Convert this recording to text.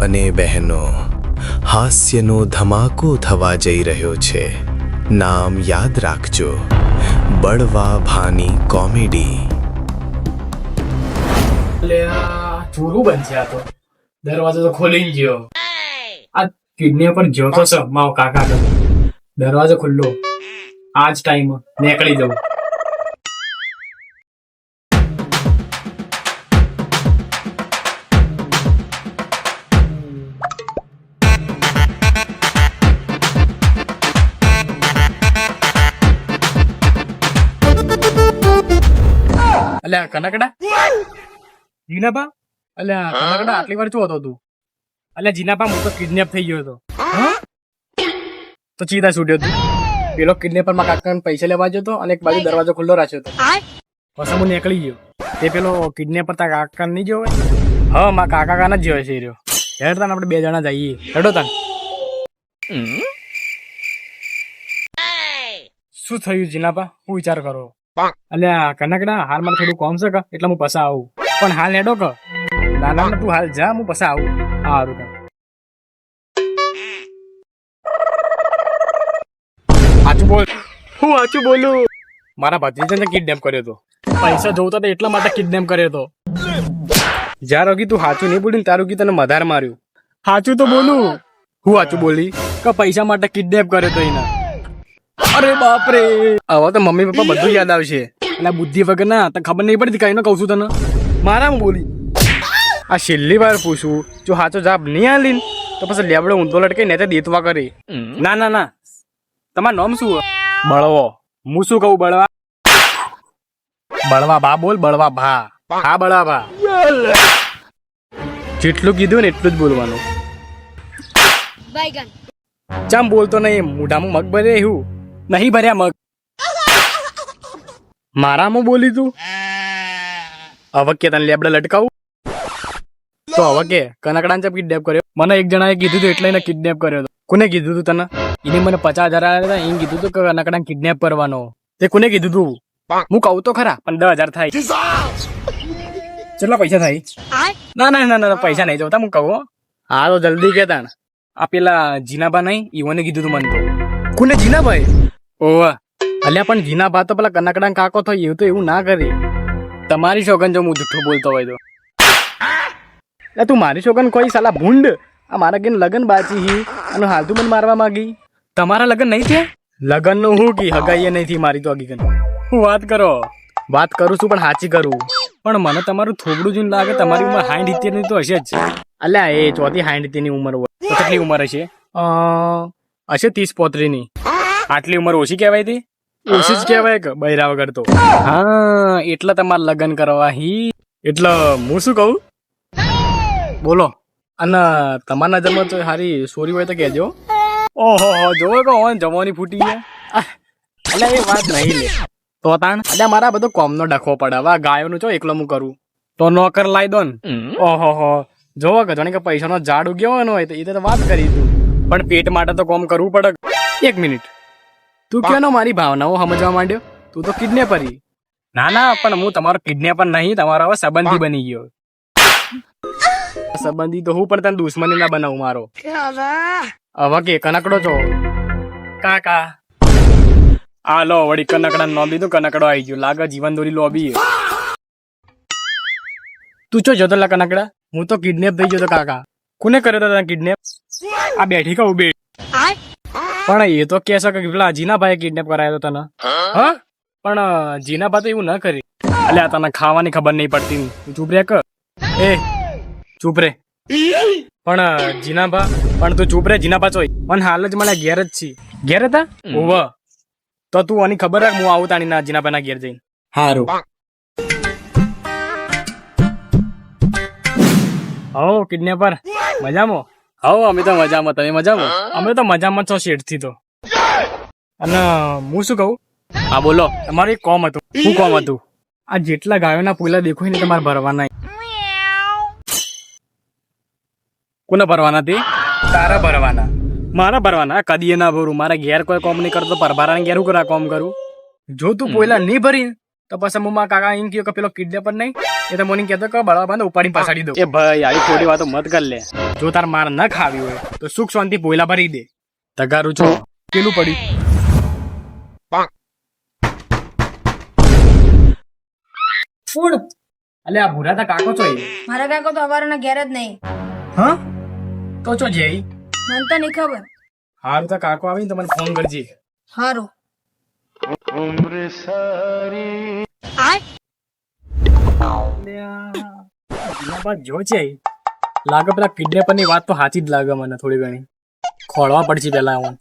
અને બહેનો, હાસ્યનો ધમાકો થવા જઈ રહ્યો છે. નામ યાદ રાખજો, બળવા ભાની કોમેડી. ચોરું બનશે આ તો. દરવાજો તો ખોલી ગયો. આ કિડનેપર ગયો તો છે મારો કાકા તો. દરવાજો ખુલ્લો. આજ ટાઈમ નીકળી જવું. અલ્યા કનકડા જીનાબા, અલ્યા કનકડા આટલી વાર શું હતો તું? અલ્યા જીનાબા, હું તો કિડનેપ થઈ ગયો હતો. તો ચીધા છૂટ્યો તું. પેલો કિડનેપર માં કાકાને પૈસા લેવા ગયો હતો અને એક બાજુ દરવાજો ખુલ્લો રાખ્યો હતો. પછી હું નીકળી ગયો. તે પેલો કિડનેપર તા કાકા નહીં જોવે? હા, મારા કાકા કાના જ જોવે છે એ રહ્યો. હેડ તાન આપણે 2 જણા જઈએ. હેડો તાન. શું થયું જીનાબા? હું વિચાર કરો. અલ્યા કનકડા, હાલ મારે થોડું કોમ છે કે એટલે હું પસા આવું. પણ હાલ હેડો કે ના તું હાલ જા, હું પસા આવું. સારું કે સાચું બોલ. હું સાચું બોલું. મારા ભત્રીજાને કિડનેપ કર્યો હતો. પૈસા જોતા હતા એટલા માટે કિડનેપ કર્યો હતો. જ્યાં રોગી તું સાચું નહીં બોલી ત્યાં રોગી તને મધાર માર્યું. સાચું તો બોલું. હું સાચું બોલી કે પૈસા માટે કિડનેપ કર્યો હતો એના. અરે બાપરે, હવે તો મમ્મી પપ્પા બધું યાદ આવશે. અને બુદ્ધિ વગર ના તને ખબર નહીં પડતી કઈ ન કહું છું તને. મારામાં બોલી. આ છેલ્લી વાર પૂછું, જો સાચો જવાબ નહીં આલી તો પછી લેબડો ઊંધો લટકે ને તે દેતવા કરી. ના ના ના, તમારું નામ શું? બળવો. હું શું કહું? બળવા. બળવા ભા બોલ. બળવા ભા. હા બળવા ભા. જેટલું કીધું ને એટલું જ બોલવાનું. ચમ બોલતો નહીં? મોઢામાં મગ ભરે એવું નહીં ભર્યા મગ. મારામાં બોલી તું? હવે કે તને લેબડા લટકાવું તો હવે કે કનકડાને ચમ કિડનેપ કર્યો? મને એક જણાએ કીધું હતું એટલે એને કિડનેપ કર્યો હતો. કોને કીધું તું તને? એને મને 50,000 આપ્યા હતા. એને કીધું હતું કે કનકડાને કિડનેપ કરવાનો. તે કોને કીધું તું? હું કહું તો ખરા, 15,000 થાય. કેટલા પૈસા થાય? ના ના ના ના, પૈસા નહીં જોતા, હું કહું. હા તો જલ્દી કેતા. આ પેલા જીનાબા નહીં, ઈવોને કીધું તું મને તો. કોને? જીનાભાઈ? ઓહ, અલ્યા પણ જીનાબા તો પેલા કનકડા કાકો થાય એવું તો એવું ના કરી. તમારી શોગન જો હું જુઠ્ઠું બોલતો હોય તો. એટલે તું મારી શોગન કોઈ સાલા ભૂંડ. આ મારા ઘેર લગન બાચી હી અને હાલ તું મને મારવા માંગી. તમારા લગન નહીં થયા? લગન નું હું કી હગાઈએ નહીં થી મારી તો હકીકત. હું વાત કરો. વાત કરું છું પણ સાચી કરું. પણ મને તમારું થોબડું જોઈને લાગે તમારી ઉંમર 60-70 ની તો હશે જ. અલ્યા એ 64-65 ની ઉંમર હોય તો કેટલી ઉંમર હશે? હશે 30-35 ની. આટલી ઉંમર ઓછી કહેવાય હતી? ઓછી જ કહેવાય કે બૈરા વગર તો. હા, એટલે તમારે લગ્ન કરવા હી. એટલે હું શું કહું? બોલો. અને તમારા નજરમાં તો સારી સોરી હોય તો કહેજો. ઓહો જોવો કે ઓન જમવાની ફૂટી ગયા. એટલે એ વાત નહીં લે તો તાણ. એટલે મારા બધો કોમનો ડખો પડે. હવે ગાયોનું છો એકલો હું કરું તો નોકર લાવી દો ને. ઓહો જોવો કે જાણે કે પૈસાનો ઝાડ ઉગ્યો હોય તો એ તો વાત કરી તું. પણ પેટ માટે તો કોમ કરવું પડે. 1 મિનિટ, તું કેનો મારી ભાવનાઓ સમજવા માંડ્યો? તું તો કિડનેપરી. ના ના, પણ હું તમારો કિડનેપર નહીં, તમારો હવે સંબંધી બની ગયો. સંબંધી તો હું પણ તને દુશ્મની ના બનાવું મારો. હવે કે કનકડો છો કાકા? આ લો વળી કનકડા નો લીધું. કનકડો આવી ગયો લાગે જીવન દોરી લોબી. તું ચો જતો લા કનકડા? હું તો કિડનેપ થઈ ગયો તો કાકા. કોને કર્યો તને કિડનેપ? આ બેઠી કહું બે. પણ એ તો કે છે કે પેલા જીનાભાઈ કિડનેપ કરાયો તને. હા, પણ જીનાભા તો એવું ના કરી. અલ્યા તને ખાવાની ખબર નહીં પડતી. તું ચૂપ રે કે. એ ચૂપ રે. પણ જીનાભા, પણ તું ચૂપ રે. જીનાભા ચોય મને હાલ જ મને ઘેર જ છી. ઘેર હતા? ઓવ. તો તું આની ખબર રાખ, હું આવું તાણી ના જીનાભા ના ઘેર જઈને. હારું. હો કિડનેપર મજામાં? હો અમે તો મજામાં. તમે મજામાં? અમે તો મજામાં છો શેઠ થી તો. અને હું શું કહું? હા બોલો. તમારું એક કોમ હતું. શું કોમ હતું? આ જેટલા ગાયોના પોયલા દેખો ને તમારે ભરવાના. કોને ભરવાના? તે તારા ભરવાના. મારા ભરવાના? કદી ના ભરું. મારા ઘેર કોઈ કોમ નહીં કરતો. પરભારાને ઘેર હું કરા કોમ કરું? જો તું પોયલા નહીં ભરી તો પછી હું મારા કાકા એમ કહ્યું કે પેલો કિડનેપર નહીં એ તો મને કહેતો કે બળવા બાંધો ઉપાડી પાછાડી દો. એ ભાઈ આવી ખોટી વાતો મત કર લે. જો તાર માર ન ખાવી હોય તો સુખ શાંતિ પોયલા ભરી દે. તગારું છો પેલું પડ્યું. ફૂડ અલે આ ભૂરા તા કાકો છો એ? મારા કાકો તો અવારોના ઘેર જ નહીં. હા તો ચો જઈ. મને તો નહીં ખબર. હારું તા કાકો આવીને તો મને ફોન કરજે. હારું. જો છે લાગે પેલા કિડનેપર ની વાત તો સાચી જ લાગે મને થોડી ઘણી. ખોળવા પડશે પેલા હું.